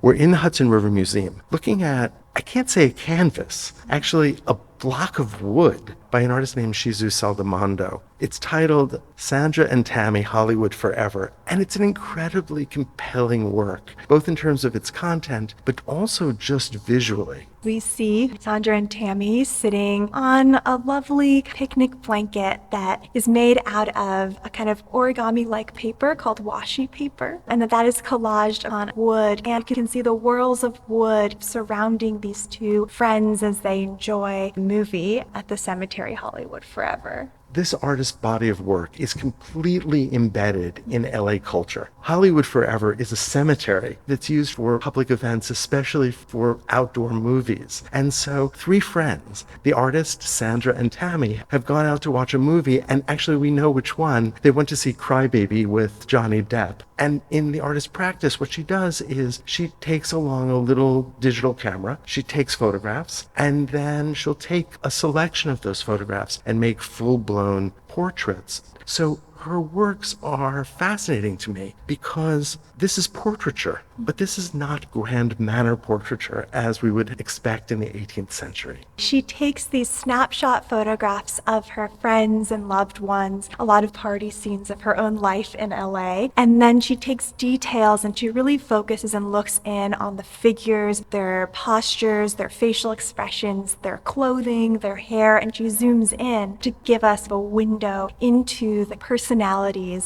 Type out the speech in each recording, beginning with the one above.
We're in the Hudson River Museum looking at, I can't say a canvas, actually a block of wood by an artist named Shizu Saldamando. It's titled Sandra and Tammy, Hollywood Forever, and it's an incredibly compelling work, both in terms of its content, but also just visually. We see Sandra and Tammy sitting on a lovely picnic blanket that is made out of a kind of origami-like paper called washi paper, and that is collaged on wood, and you can see the whirls of wood surrounding these two friends as they enjoy the movie at the cemetery Hollywood Forever. This artist's body of work is completely embedded in LA culture. Hollywood Forever is a cemetery that's used for public events, especially for outdoor movies. And so 3 friends, the artist, Sandra and Tammy, have gone out to watch a movie, and actually we know which one. They went to see Cry Baby with Johnny Depp. And in the artist's practice, what she does is she takes along a little digital camera, she takes photographs, and then she'll take a selection of those photographs and make full-blown portraits. So her works are fascinating to me because this is portraiture, but this is not grand manner portraiture as we would expect in the 18th century. She takes these snapshot photographs of her friends and loved ones, a lot of party scenes of her own life in LA, and then she takes details and she really focuses and looks in on the figures, their postures, their facial expressions, their clothing, their hair, and she zooms in to give us a window into the personalities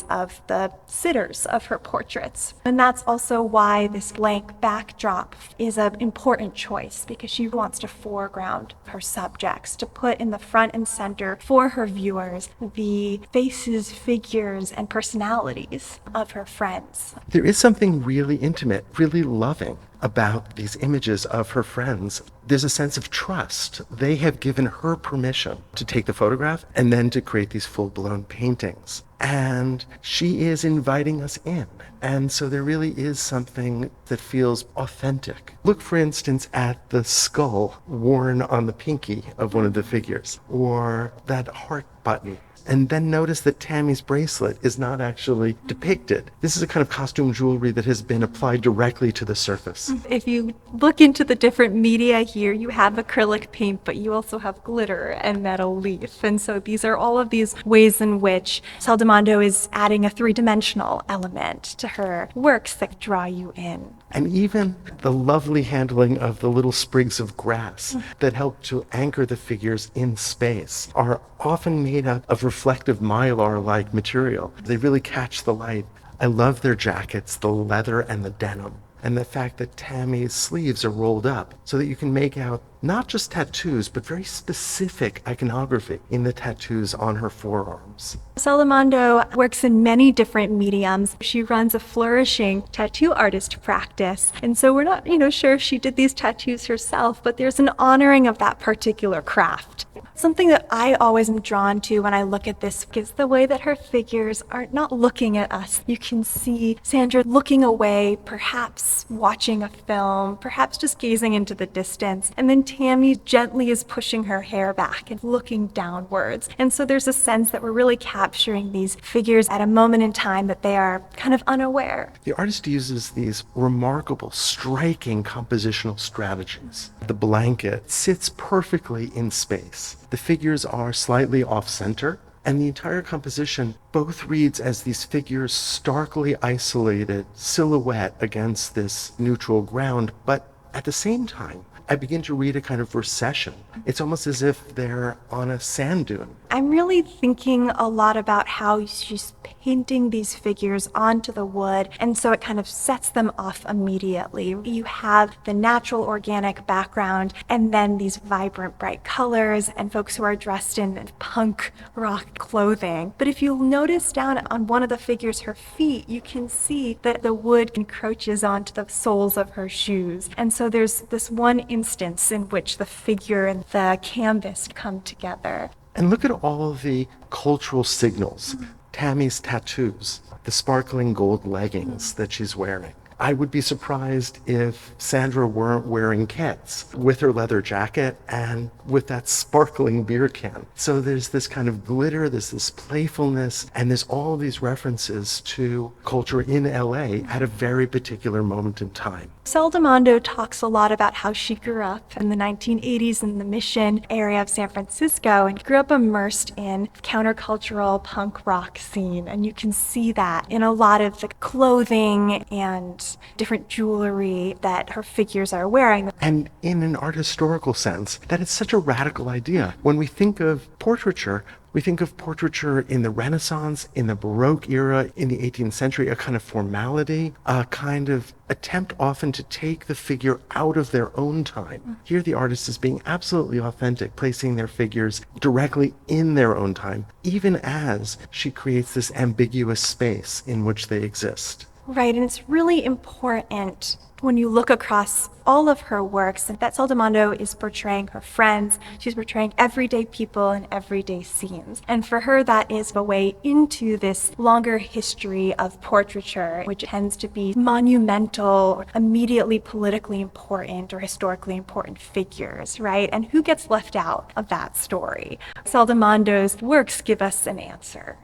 of the sitters of her portraits. And that's also why this blank backdrop is an important choice, because she wants to foreground her subjects, to put in the front and center for her viewers the faces, figures, and personalities of her friends. There is something really intimate, really loving about these images of her friends. There's a sense of trust. They have given her permission to take the photograph and then to create these full-blown paintings. And she is inviting us in. And so there really is something that feels authentic. Look, for instance, at the skull worn on the pinky of one of the figures, or that heart button. And then notice that Tammy's bracelet is not actually depicted. This is a kind of costume jewelry that has been applied directly to the surface. If you look into the different media here, you have acrylic paint, but you also have glitter and metal leaf. And so these are all of these ways in which Saldamando is adding a 3-dimensional element to her works that draw you in. And even the lovely handling of the little sprigs of grass that help to anchor the figures in space are often made up of reflective mylar-like material. They really catch the light. I love their jackets, the leather and the denim, and the fact that Tammy's sleeves are rolled up so that you can make out not just tattoos, but very specific iconography in the tattoos on her forearms. Saldamando works in many different mediums. She runs a flourishing tattoo artist practice. And so we're not, sure if she did these tattoos herself, but there's an honoring of that particular craft. Something that I always am drawn to when I look at this is the way that her figures are not looking at us. You can see Sandra looking away, perhaps watching a film, perhaps just gazing into the distance. And then Tammy gently is pushing her hair back and looking downwards. And so there's a sense that we're really capturing these figures at a moment in time that they are kind of unaware. The artist uses these remarkable, striking compositional strategies. The blanket sits perfectly in space. The figures are slightly off-center, and the entire composition both reads as these figures starkly isolated silhouette against this neutral ground, but at the same time, I begin to read a kind of recession. It's almost as if they're on a sand dune. I'm really thinking a lot about how she's painting these figures onto the wood, and so it kind of sets them off immediately. You have the natural organic background, and then these vibrant bright colors, and folks who are dressed in punk rock clothing. But if you'll notice down on one of the figures, her feet, you can see that the wood encroaches onto the soles of her shoes. And so there's this one instance in which the figure and the canvas come together. And look at all of the cultural signals. Tammy's tattoos, the sparkling gold leggings that she's wearing, I would be surprised if Sandra weren't wearing Keds with her leather jacket and with that sparkling beer can. So there's this kind of glitter, there's this playfulness, and there's all these references to culture in LA at a very particular moment in time. Saldamando talks a lot about how she grew up in the 1980s in the Mission area of San Francisco and grew up immersed in countercultural punk rock scene. And you can see that in a lot of the clothing and different jewelry that her figures are wearing. And in an art historical sense, that is such a radical idea. When we think of portraiture, we think of portraiture in the Renaissance, in the Baroque era, in the 18th century, a kind of formality, a kind of attempt often to take the figure out of their own time. Here the artist is being absolutely authentic, placing their figures directly in their own time, even as she creates this ambiguous space in which they exist. Right, and it's really important when you look across all of her works that Saldamando is portraying her friends, she's portraying everyday people and everyday scenes. And for her, that is a way into this longer history of portraiture, which tends to be monumental, or immediately politically important or historically important figures, right? And who gets left out of that story? Saldamando's works give us an answer.